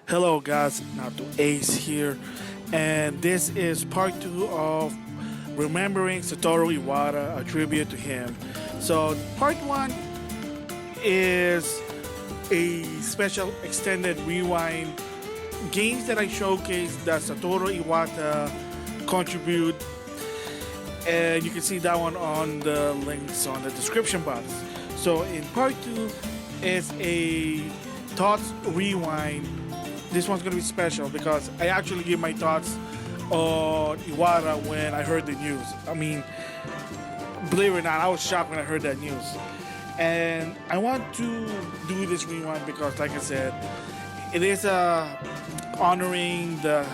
Hello guys, NautoAce here, and this is part 2 of remembering Satoru Iwata, a tribute to him. So part 1 is a special extended rewind games that I showcased that Satoru Iwata contribute, and you can see that one on the links on the description box. So in part 2 is a thoughts rewind. This one's gonna be special because I actually give my thoughts on Iwata when I heard the news. I mean, believe it or not, I was shocked when I heard that news. And I want to do this rewind because, like I said, it is honoring the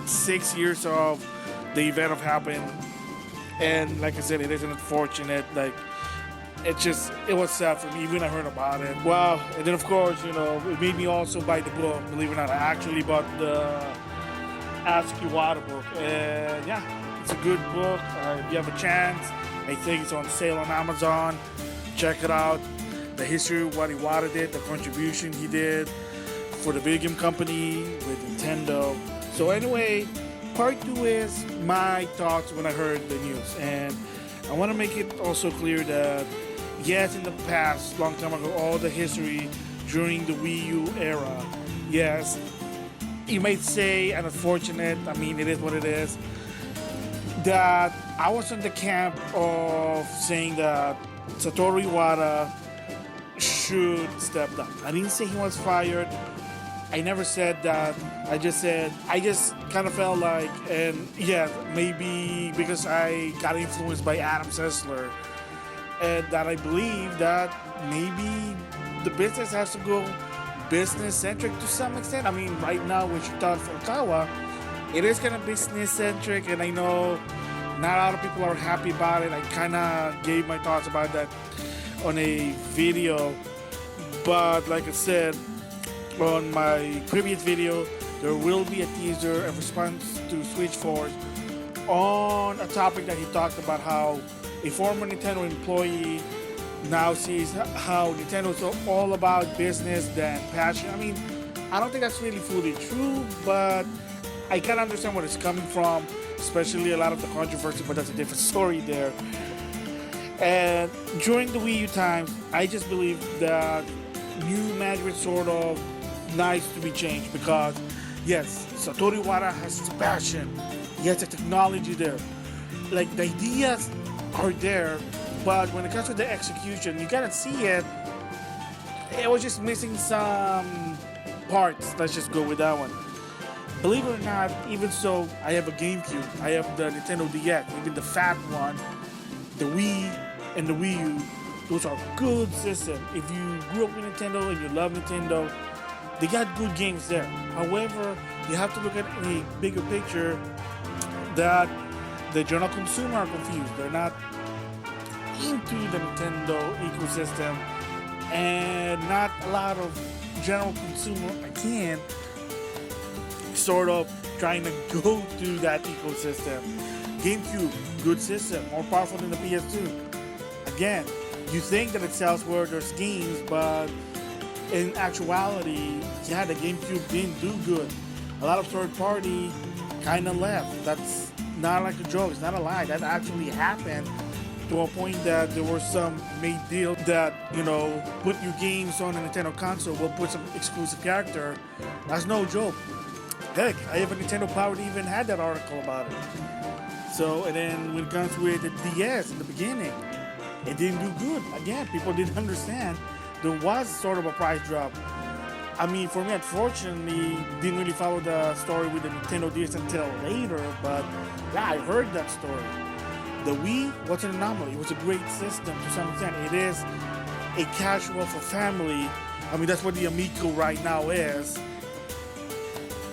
6 years of the event of happened. And like I said, it is unfortunate. Like it was sad for me when I heard about it. Wow. And then of course, it made me also buy the book. Believe it or not, I actually bought the Ask Iwata book. And yeah, it's a good book. If you have a chance, I think it's on sale on Amazon. Check it out. The history of what Iwata did, the contribution he did for the video game company with Nintendo. So anyway, part 2 is my thoughts when I heard the news. And I want to make it also clear that yes, in the past, long time ago, all the history during the Wii U era, yes, you might say, and unfortunate, I mean, it is what it is, that I was in the camp of saying that Satoru Iwata should step down. I didn't say he was fired. I never said that. I just kind of felt like, and yeah, maybe because I got influenced by Adam Sessler, and that I believe that maybe the business has to go business centric to some extent. I mean, right now with Shitara Furukawa, it is kind of business centric, and I know not a lot of people are happy about it. I kind of gave my thoughts about that on a video, but like I said on my previous video, there will be a teaser, a response to Switchforce on a topic that he talked about how a former Nintendo employee now sees how Nintendo is all about business than passion. I mean, I don't think that's really fully true, but I can understand where it's coming from, especially a lot of the controversy, but that's a different story there. And during the Wii U times, I just believe that new management sort of nice to be changed because yes, Satoru Iwata has the passion, he has the technology there, like the ideas are there, but when it comes to the execution, you gotta see it. It was just missing some parts. Let's just go with that one. Believe it or not, even so, I have a GameCube, I have the Nintendo DS, even the fat one, the Wii and the Wii U. Those are good systems. If you grew up with Nintendo and you love Nintendo, they got good games there. However, you have to look at a bigger picture that the general consumer are confused. They're not into the Nintendo ecosystem, and not a lot of general consumer again sort of trying to go to that ecosystem. GameCube, good system, more powerful than the PS2. Again, you think that it sells where there's games, but in actuality, yeah, the GameCube didn't do good. A lot of third party kind of left. That's not like a joke, it's not a lie. That actually happened to a point that there were some made deal that, put new games on a Nintendo console, will put some exclusive character. That's no joke. Heck, I have a Nintendo Power that even had that article about it. So, and then when it comes with the DS in the beginning, it didn't do good. Again, people didn't understand. There was sort of a price drop. I mean, for me, unfortunately, didn't really follow the story with the Nintendo DS until later, but yeah, I heard that story. The Wii was an anomaly. It was a great system to some extent. It is a casual for family. I mean, that's what the Amico right now is.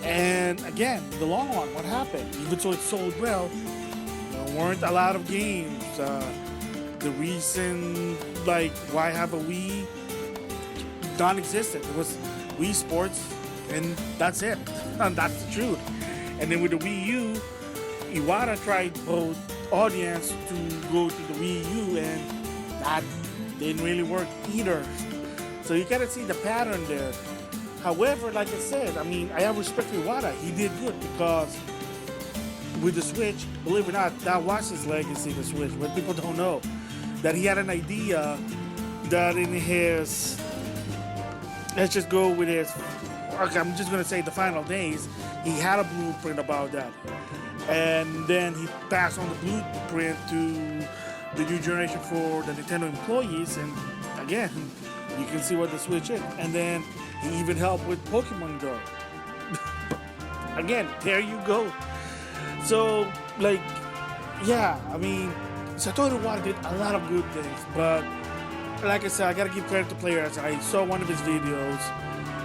And again, in the long run, what happened? Even though it sold well, there weren't a lot of games. The reason, like, why have a Wii non-existent. It was Wii Sports, and that's it. And that's the truth. And then with the Wii U, Iwata tried both audience to go to the Wii U, and that didn't really work either. So you gotta see the pattern there. However, like I said, I mean, I have respect for Iwata. He did good because with the Switch, believe it or not, that was his legacy, the Switch. What people don't know, that he had an idea that in his, let's just go with his, okay, I'm just going to say the final days, he had a blueprint about that. And then he passed on the blueprint to the new generation for the Nintendo employees. And again, you can see what the Switch is. And then he even helped with Pokemon Go. Again, there you go. So, like, yeah, I mean, Satoru Iwata did a lot of good things, but like I said, I gotta give credit to players. I saw one of his videos.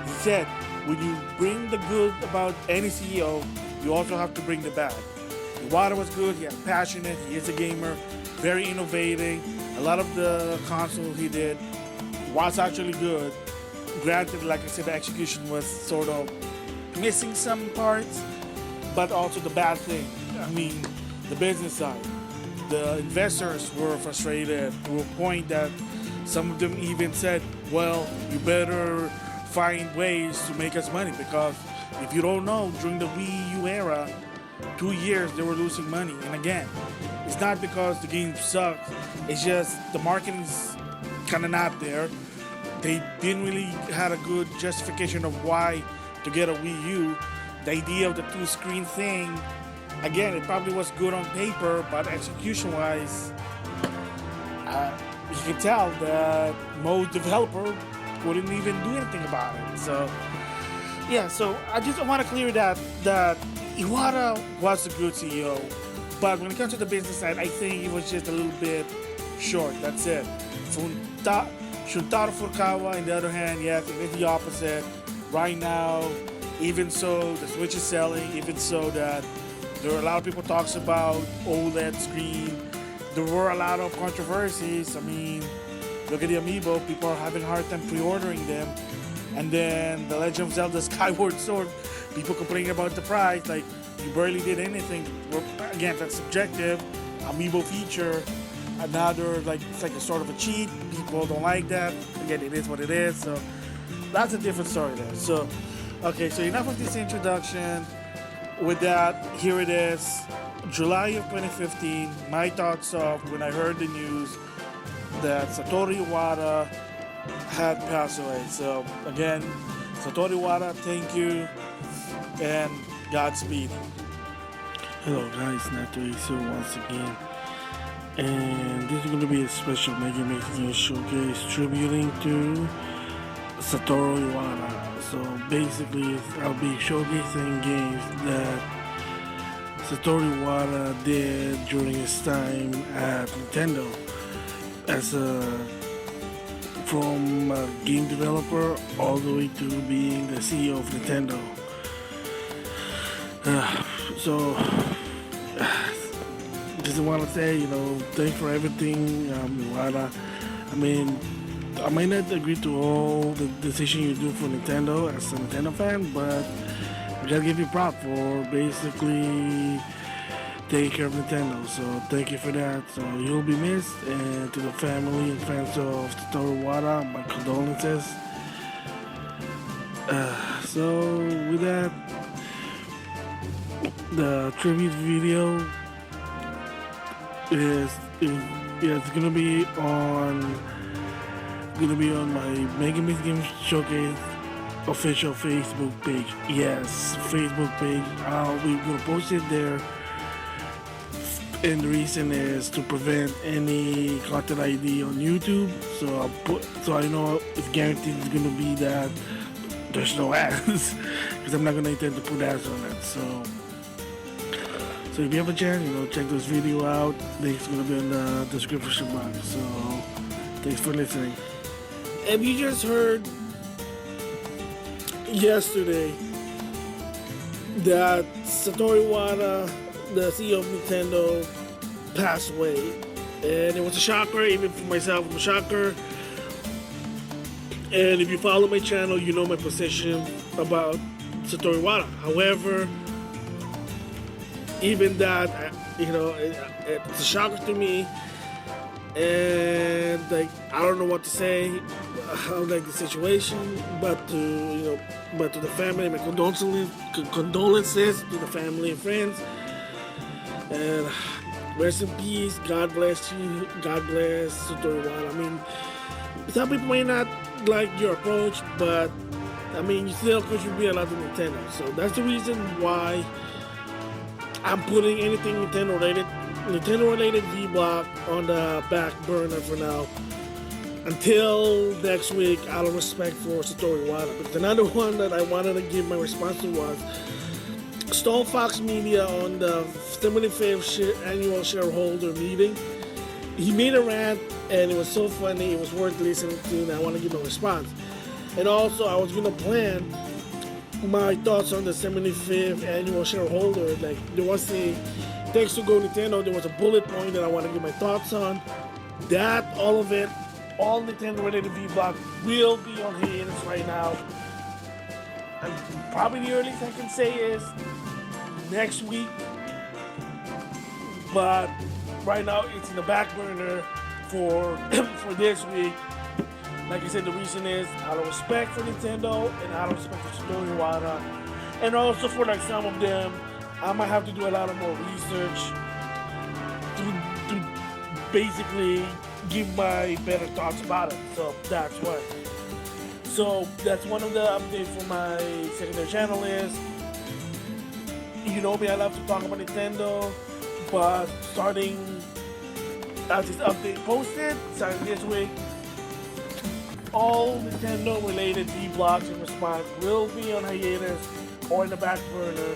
He said, when you bring the good about any CEO, you also have to bring the bad. Iwata was good, he was passionate, he is a gamer, very innovating. A lot of the console he did was actually good. Granted, like I said, the execution was sort of missing some parts, but also the bad thing. I mean, the business side. The investors were frustrated to a point that some of them even said, well, you better find ways to make us money, because if you don't know, during the Wii U era, 2 years they were losing money. And again, it's not because the game sucks, it's just the marketing's kind of not there. They didn't really had a good justification of why to get a Wii U. The idea of the two-screen thing, again, it probably was good on paper, but execution-wise, you can tell that most developer couldn't even do anything about it. So, yeah, so I just want to clear that Iwata was a good CEO, but when it comes to the business side, I think it was just a little bit short. That's it. Shuntaro Furukawa, on the other hand, yes, it is the opposite. Right now, even so, the Switch is selling, even so that there are a lot of people talks about OLED screen. There were a lot of controversies. I mean, look at the Amiibo, people are having a hard time pre-ordering them. And then the Legend of Zelda Skyward Sword, people complaining about the price, like you barely did anything. Well, again, that's subjective. Amiibo feature, another, like, it's like a sort of a cheat. People don't like that. Again, it is what it is. So that's a different story there. So, okay, so enough of this introduction. With that, here it is. July of 2015, my thoughts of when I heard the news that Satoru Iwata had passed away. So again, Satoru Iwata, thank you, and Godspeed. Hello guys, NautoAisDx once again, and this is going to be a special Mega Mix News Showcase tributing to Satoru Iwata. So basically, I'll be showcasing games that Satoru Iwata did during his time at Nintendo, as from a game developer all the way to being the CEO of Nintendo. So just want to say, thanks for everything, Iwata. I mean, I might not agree to all the decision you do for Nintendo as a Nintendo fan, but I gotta give you props for basically taking care of Nintendo. So thank you for that. So you'll be missed, and to the family and fans of Satoru Iwata, my condolences. So with that, the tribute video is gonna be on my Mega Mix Games Showcase official Facebook page. Yes, Facebook page. We're gonna post it there, and the reason is to prevent any content ID on YouTube. So I know it's guaranteed it's gonna be that there's no ads, because I'm not gonna intend to put ads on it. So if you have a chance, check this video out. Link's gonna be in the description box. So thanks for listening. Have you just heard yesterday that Satoru Iwata, the CEO of Nintendo, passed away? And it was a shocker, even for myself, it was a shocker. And if you follow my channel, you know my position about Satoru Iwata. However, even that, it's a shocker to me. and like I don't know what to say. How like the situation, but to the family, my condolences to the family and friends, and rest in peace. God bless you. God bless Satoru Iwata. I mean, some people may not like your approach, but I mean, you still contribute a lot to Nintendo. So that's the reason why I'm putting anything Nintendo related V-Block on the back burner for now. Until next week, out of respect for Satoru Iwata. Because another one that I wanted to give my response to was Stone Fox Media on the 75th annual shareholder meeting. He made a rant, and it was so funny. It was worth listening to, and I want to give a response. And also, I was going to plan my thoughts on the 75th annual shareholder. Like, there was a thanks to Go Nintendo, there was a bullet point that I want to give my thoughts on. That, all of it, all Nintendo related V-Block will be on hiatus right now. And probably the earliest I can say is next week. But right now it's in the back burner for for this week. Like I said, the reason is out of respect for Nintendo and out of respect for Satoru Iwata. And also for like some of them, I might have to do a lot of more research to basically give my better thoughts about it. So that's what. So that's one of the updates for my secondary channel is, you know me, I love to talk about Nintendo, but starting as this update posted, starting this week, all Nintendo related V-Blocks in response will be on hiatus or in the back burner,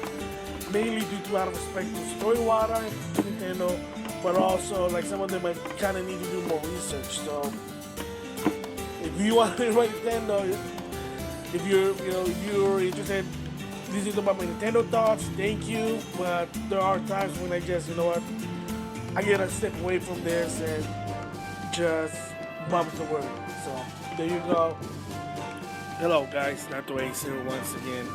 mainly due to out of respect to Satoru Iwata and Nintendo, but also like some of them might kind of need to do more research. So if you want to write Nintendo, if you're interested, this is about my Nintendo thoughts. Thank you, but there are times when I just I gotta step away from this and just bump the word. So there you go. Hello guys, NautoAisDx here once again,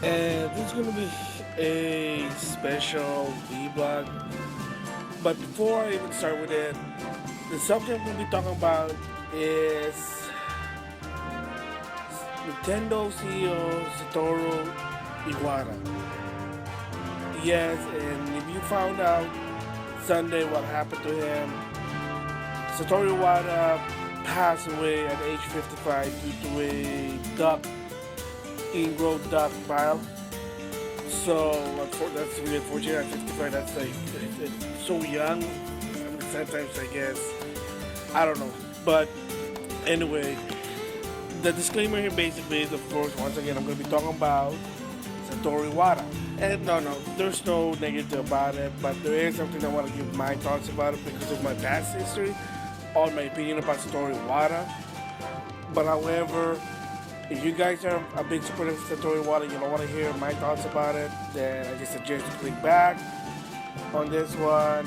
and this is gonna be a special vlog. But before I even start with it, the subject we'll be talking about is Nintendo CEO Satoru Iwata. Yes, and if you found out Sunday what happened to him, Satoru Iwata passed away at age 55 due to a ingrowth duct bile. So that's really unfortunate. At 55, that's like it's so young. I mean, sometimes I guess I don't know, but anyway, the disclaimer here basically is, of course, once again, I'm going to be talking about Satoru Iwata. And no, there's no negative about it, but there is something I want to give my thoughts about it because of my past history, on my opinion about Satoru Iwata. But however, if you guys are a big supporter of Satoru Iwata, you don't want to hear my thoughts about it, then I just suggest you click back on this one.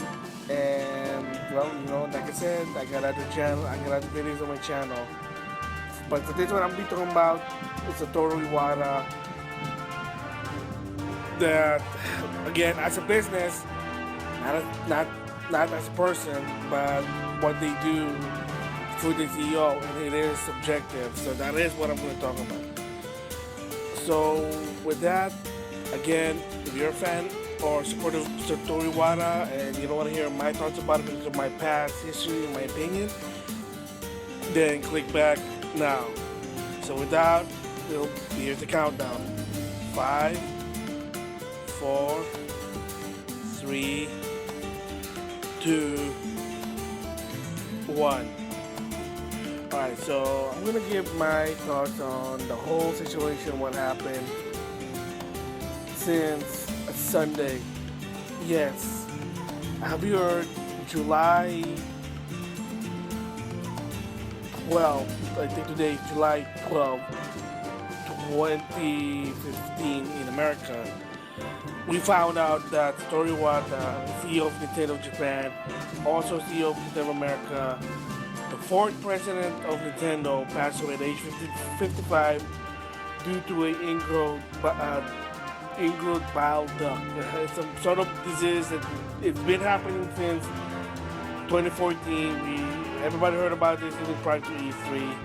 And well, like I said, I got other videos on my channel. But for this one, I'm going to be talking about Satoru Iwata. That again, as a business, not as a person, but what they do for the CEO, and it is subjective. So that is what I'm going to talk about. So with that, again, if you're a fan or supporter of Satoru Iwata and you don't want to hear my thoughts about it because of my past history and my opinion, then click back now. So with that, here's the countdown. 5, 4, 3, 2, 1. Alright, so I'm gonna give my thoughts on the whole situation, what happened since Sunday. Yes, have you heard July 12, I think today is July 12, 2015 in America, we found out that Satoru Iwata, CEO of Nintendo Japan, also CEO of Nintendo America, the fourth president of Nintendo, passed away at age 55 due to an ingrowth bile duct. It's some sort of disease that it's been happening since 2014, everybody heard about this even prior to E3.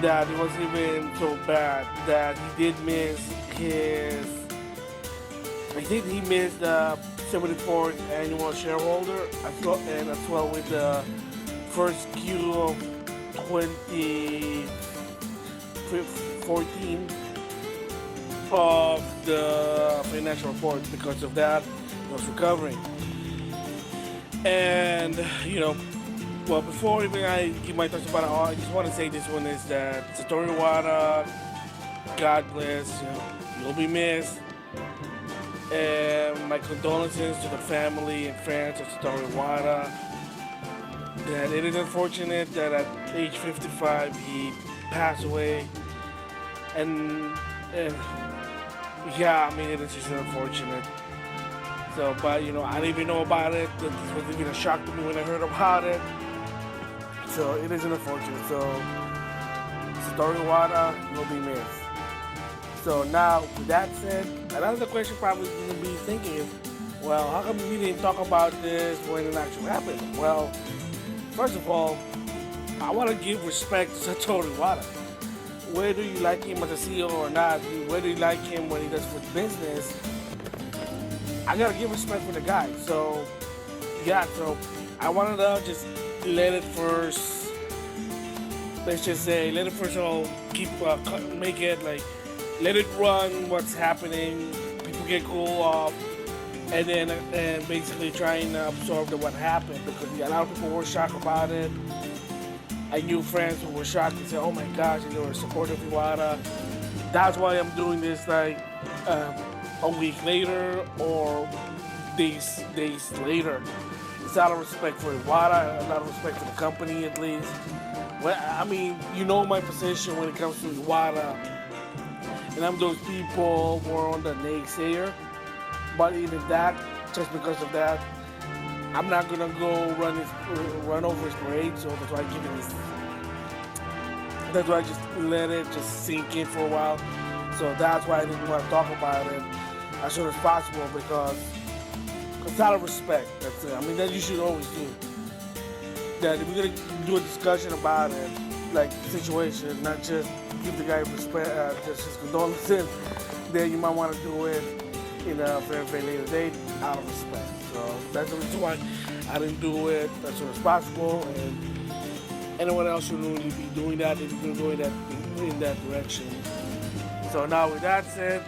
That it wasn't even so bad that he did miss his. I think he missed the 74th annual shareholder as well with the first Q of 2014 of the financial report. Because of that, he was recovering. And well, before even I give my thoughts about it, I just want to say this one is that Satoru Iwata, God bless, you'll be missed. And my condolences to the family and friends of Satoru Iwata. That it is unfortunate that at age 55 he passed away. And yeah, I mean, it is just unfortunate. So, but I didn't even know about it. This was even a shock to me when I heard about it. So it is unfortunate. So Satoru Iwata will be missed. So now, with that said, another question probably going to be thinking is, well, how come we didn't talk about this when it actually happened? Well, first of all, I want to give respect to Satoru Iwata. Whether you like him as a CEO or not, whether you like him when he does with business, I gotta give respect for the guy. So, yeah, so I wanted to just let it first, let's just say, let it first all make it like, let it run what's happening, people get cool off, and then basically trying to absorb what happened, because a lot of people were shocked about it. I knew friends who were shocked and said, oh my gosh, they were supportive of Iwata. That's why I'm doing this like a week later or days later. It's out of respect for Iwata, a lot of respect for the company at least. Well, I mean, my position when it comes to Iwata, and I'm those people who are on the naysayer. But even that, just because of that, I'm not gonna go run over his parade. So that's why I give it this. That's why I just let it just sink in for a while. So that's why I didn't want to talk about it as soon as possible, because it's out of respect. That's it. I mean, that you should always do. That if we're gonna do a discussion about it, like the situation, not just give the guy respect, just his condolences, then you might want to do it in a very, very later date out of respect. So that's the reason why I didn't do it as soon as possible, and anyone else should really be doing that if you're going in that direction. So now with that said,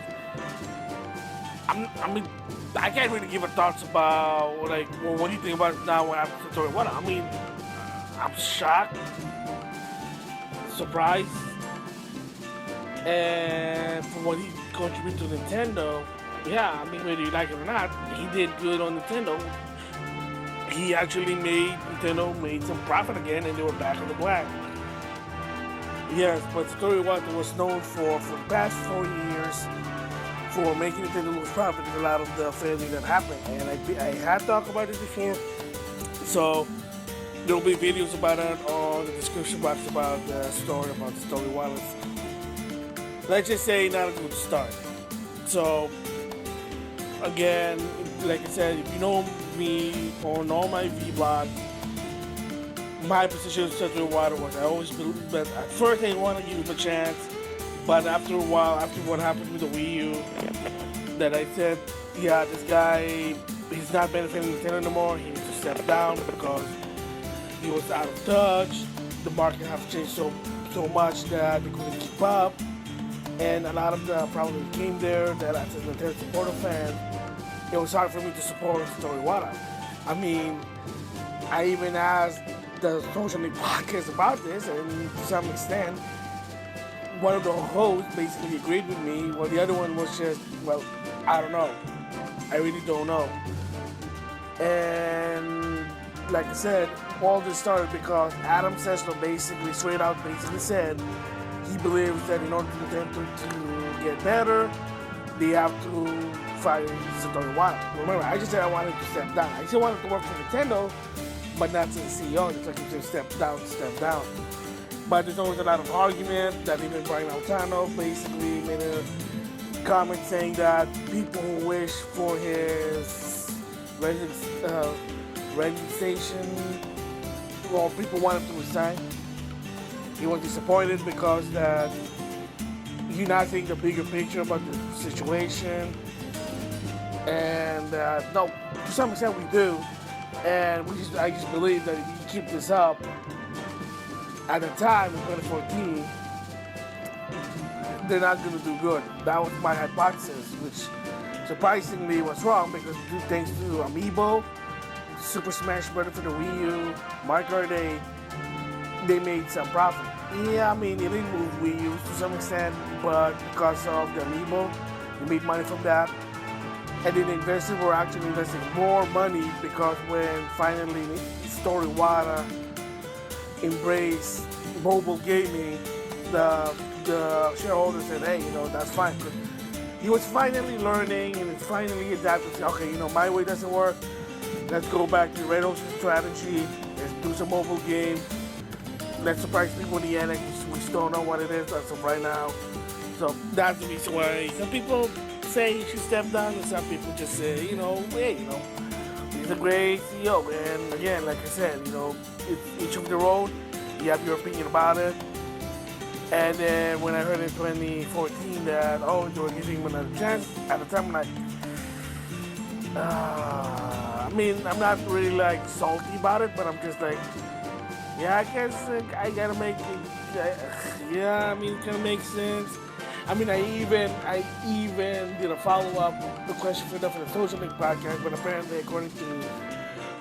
I can't really give a thoughts about what do you think about it now when after the story? What I mean, I'm shocked, surprised, and for what he contributed to Nintendo. Yeah, I mean, whether you like it or not, he did good on Nintendo. He actually Nintendo made some profit again, and they were back in the black. Yes, but Satoru Iwata was known for the past 4 years for making Nintendo lose profit in a lot of the failure that happened. And I had talked about this before, so there will be videos about it on the description box about the story about Satoru Iwata's. Let's just say not a good start. So again, like I said, if you know me or know my vlog, my position with Satoru Iwata was I always believed that at first I want to give him a chance, but after a while, after what happened with the Wii U, that I said, yeah, this guy, he's not benefiting Nintendo anymore, he needs to step down because he was out of touch, the market has changed so much that they couldn't keep up, and a lot of the problems came there that as a Nintendo supporter fan, it was hard for me to support Satoru Iwata. I mean, I even asked the social media podcast about this, and to some extent, one of the hosts basically agreed with me, while the other one was just, well, I don't know. I really don't know. And like I said, all this started because Adam Sessler basically straight out said he believes that in order for them to get better, they have to fire Satoru Iwata. Remember, I just said I wanted to step down. I still wanted to work for Nintendo, but not as the CEO. It's like you just step down. But there's always a lot of argument that even Brian Altano basically made a comment saying that people who wish for his radio station. Well, people wanted him to resign. He was disappointed because that you're not seeing the bigger picture about the situation. And no, to some extent we do. And I just believe that if you keep this up, at the time in 2014, they're not going to do good. That was my hypothesis, which surprisingly was wrong because thanks to Amiibo, Super Smash Bros. For the Wii U, Mario Kart 8, they made some profit. Yeah, I mean, they didn't move Wii U to some extent, but because of the Amiibo, they made money from that. And then the investors were actually investing more money because when finally Satoru Iwata embraced mobile gaming, the shareholders said, hey, that's fine. He was finally learning and finally adapted. Okay, my way doesn't work. Let's go back to Red Ocean strategy. Let's do some mobile game. Let's surprise people in the end. We still don't know what it is as of right now. So that's the reason why some people say he should step down, and some people just say, hey, he's a great CEO. And again, like I said, it's each of their own. You have your opinion about it. And then when I heard in 2014 that, they were giving him another chance, at the time I'm like, I'm not really salty about it, but I'm just like, yeah, I guess I gotta make it, it kind of makes sense. I even did a follow-up the question for the Social Link podcast, but apparently according to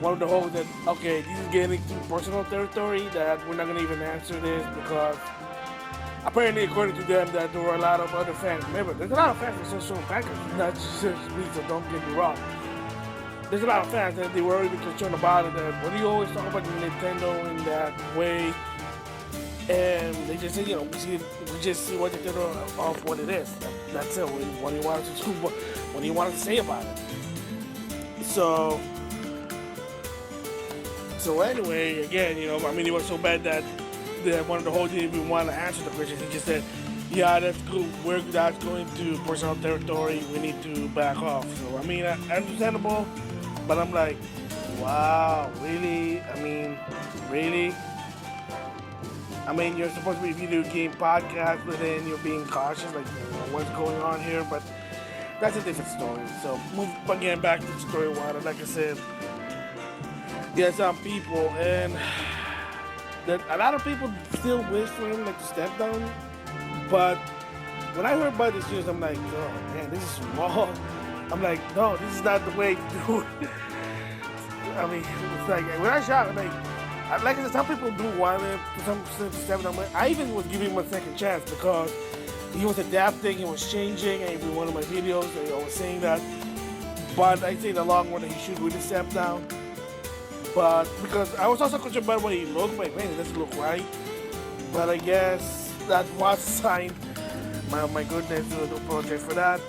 one of the hosts that, okay, this is getting to personal territory, that we're not gonna even answer this because apparently, according to them, that there were a lot of other fans. Remember, there's a lot of fans for social packers, not just me, so don't get me wrong. There's a lot of fans that they were really concerned about it, that when you always talk about Nintendo in that way, and they just say, we just see what Nintendo of what it is. That's it, what he wanted to do, what he wanted to say about it. So anyway, again, it was so bad that one of the whole didn't even want to answer the question. He just said, yeah, that's cool. That's going to personal territory. We need to back off. So, understandable. But I'm like, wow, really? Really? You're supposed to be a video game podcast, but then you're being cautious, what's going on here? But that's a different story. So, move again back to the story water. Like I said, there's some people, and that a lot of people still wish for him to step down, but when I heard about this news, I'm like, oh man, this is wrong. I'm like, no, this is not the way to do it. It's like when I shot, I'm like I said, some people do want him to step down. I even was giving him a second chance because he was adapting, he was changing, and in one of my videos, I was saying that. But I say in the long run that he should really step down. But because I was also concerned about the way he looked, man, it doesn't look right. But I guess that was a sign. My goodness, to the project for that.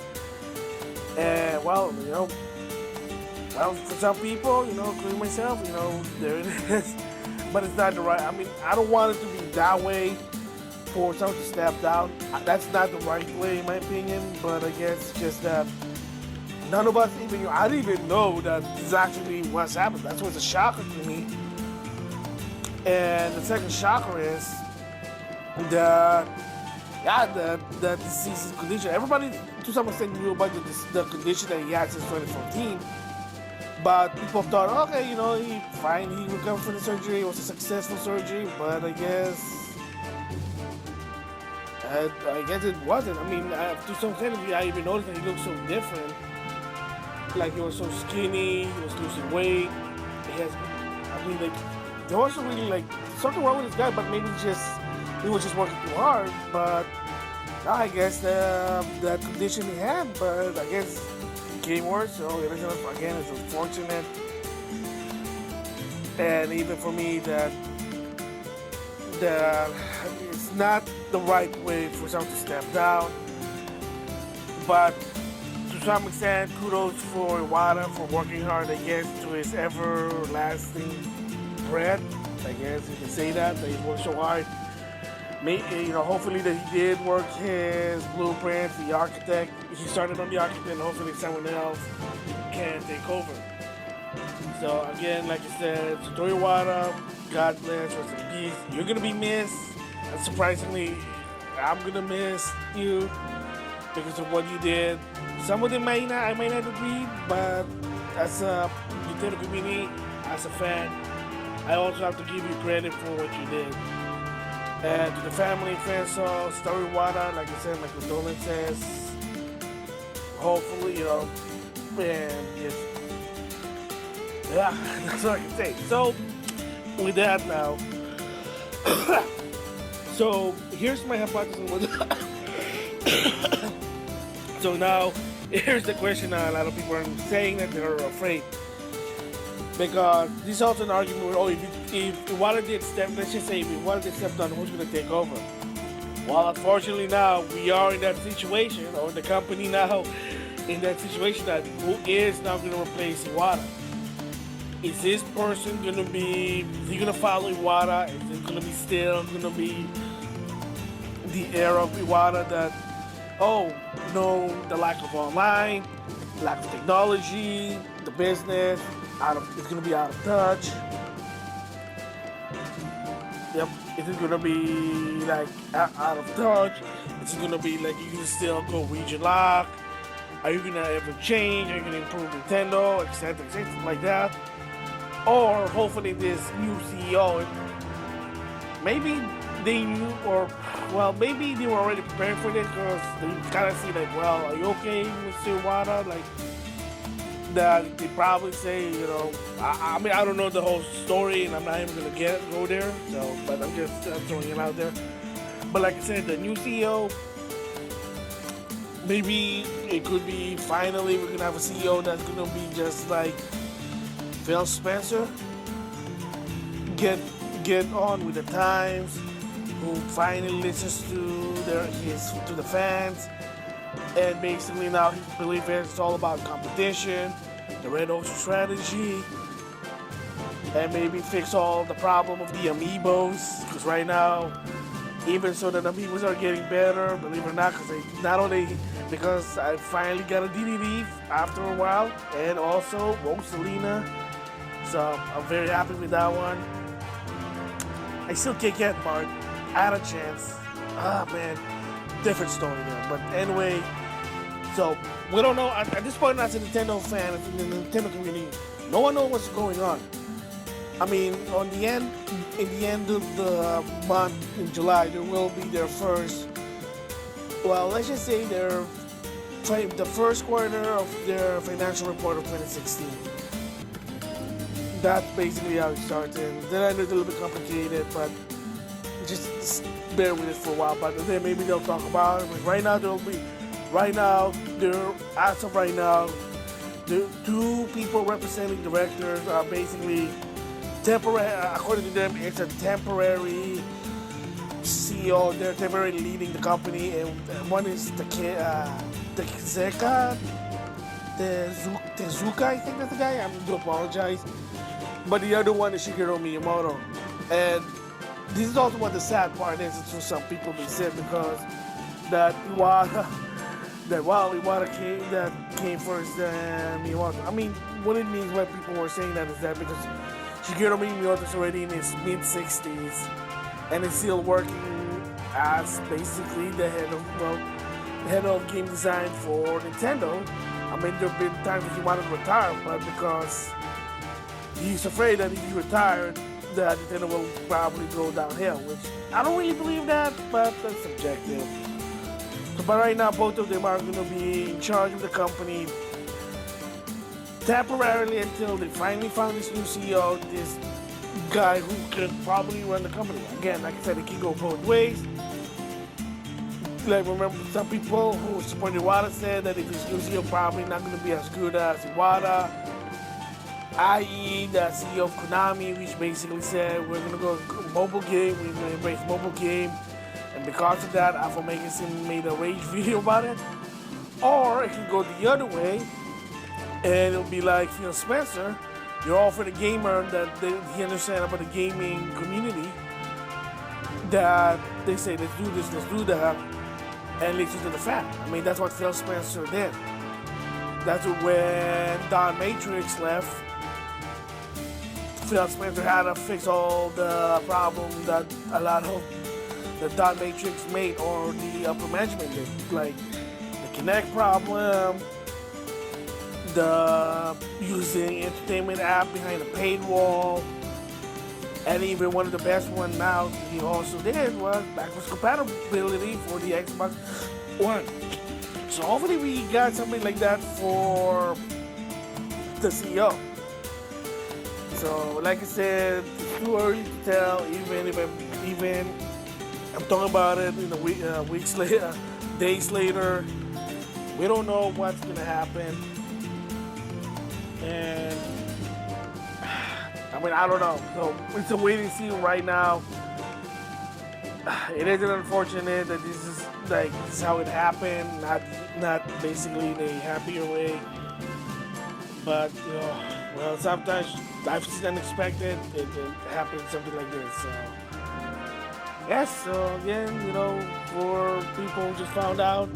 And for some people, including myself, there it is. But it's not the right. I don't want it to be that way for someone to step down. That's not the right way, in my opinion. But I guess it's just that. None of us I didn't even know that this is actually what's happened. That's what's a shocker to me. And the second shocker is that the disease condition. Everybody, to some extent, knew about the condition that he had since 2014. But people thought, okay, he recovered from the surgery. It was a successful surgery. But I guess it wasn't. To some extent, I even noticed that he looked so different. He was so skinny, he was losing weight. There wasn't really something wrong with this guy, but maybe he was just working too hard. But I guess that condition he had, but I guess it became worse. So again, it's unfortunate. And even for me, that it's not the right way for someone to step down. But to some extent, kudos for Iwata for working hard, I guess, to his everlasting bread. I guess you can say that he worked so hard. Hopefully that he did work his blueprints, the architect. He started on the architect, and hopefully someone else can take over. So again, like I said, Satoru Iwata, God bless, rest in peace. You're gonna be missed. And surprisingly, I'm gonna miss you because of what you did. Some of them I might not agree, but as a Nintendo community, as a fan, I also have to give you credit for what you did. And to the family and friends of Satoru Iwata, like I said, my condolences. Hopefully, and yes, yeah, that's all I can say. So, with that now, so here's my hypothesis. So now, here's the question now. A lot of people are saying that they're afraid. Because this is also an argument where, if Iwata did step, let's just say if Iwata did step down, who's going to take over? Well, unfortunately now, we are in that situation, or the company now, in that situation that who is now going to replace Iwata? Is this person going to be, is he going to follow Iwata? Is it going to be still going to be the era of Iwata that, the lack of online, lack of technology, the business, it's going to be out of touch. Yep, is it going to be like out of touch? Is it going to be like you can still go region lock? Are you going to ever change? Are you going to improve Nintendo, etc., like that? Or hopefully this new CEO, maybe they knew, maybe they were already prepared for this because they kind of see like, well, are you okay with Iwata? Like, that they probably say, I mean, I don't know the whole story, and I'm not even gonna go there. So, but I'm just throwing it out there. But like I said, the new CEO, maybe it could be finally we're gonna have a CEO that's gonna be just like Phil Spencer. Get on with the times. Who finally listens to the fans. And basically now his belief is it's all about competition, the Red Ocean strategy, and maybe fix all the problem of the amiibos. Because right now, even so the amiibos are getting better, believe it or not, because I finally got a DVD after a while, and also Rosalina. So I'm very happy with that one. I still can't get Mark. I had a chance. Man. Different story there. But anyway, so we don't know at this point as a Nintendo fan, in the Nintendo community, no one knows what's going on. I mean, in the end of the month in July, there will be their first, let's just say the first quarter of their financial report of 2016. That's basically how it started. Then I know it's a little bit complicated, but just bear with it for a while. But then maybe they'll talk about it. But as of right now, the two people representing directors are basically temporary. According to them, it's a temporary CEO. They're temporarily leading the company, and one is Tezuka, I think that's the guy. I do apologize. But the other one is Shigeru Miyamoto. And this is also what the sad part is to some people they said, because Iwata came first than Miyamoto. I mean, what it means why people were saying that is that because Shigeru Miyamoto is already in his mid-60s and is still working as basically the head of game design for Nintendo. I mean, there have been times that he wanted to retire, but because he's afraid that if he retired, that Nintendo will probably go downhill, which I don't really believe that, but that's subjective. So, but right now, both of them are going to be in charge of the company temporarily until they finally found this new CEO, this guy who can probably run the company. Again, like I said, it can go both ways. Like, remember, some people who supported Iwata said that if this new CEO probably not going to be as good as Iwata, i.e. the CEO of Konami, which basically said we're going to go mobile game, we're going to embrace mobile game, and because of that, Alpha Magazine made a rage video about it. Or it can go the other way, and it'll be like Phil Spencer, you're all for the gamer that he understands about the gaming community, that they say let's do this, let's do that, and listen to the fact. I mean, that's what Phil Spencer did. That's when Don Matrix left. Phil Spencer had to fix all the problems that a lot of the dot matrix made or the upper management did, like the Kinect problem, the using entertainment app behind a paywall, and even one of the best one now he also did was backwards compatibility for the Xbox One. So hopefully we got something like that for the CEO. So like I said, it's too early to tell. Even I'm talking about it in weeks later, days later. We don't know what's gonna happen, and I mean I don't know. So it's a waiting see right now. It is unfortunate that this is how it happened, not basically in a happier way. But well, sometimes life's unexpected. It happens something like this. So yes. So again, for people who just found out,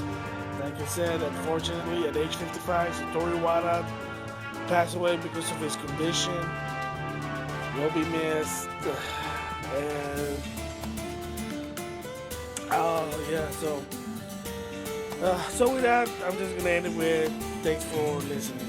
like I said, unfortunately at age 55, Satoru Iwata passed away because of his condition. Will be missed. And yeah. So with that, I'm just gonna end it with thanks for listening.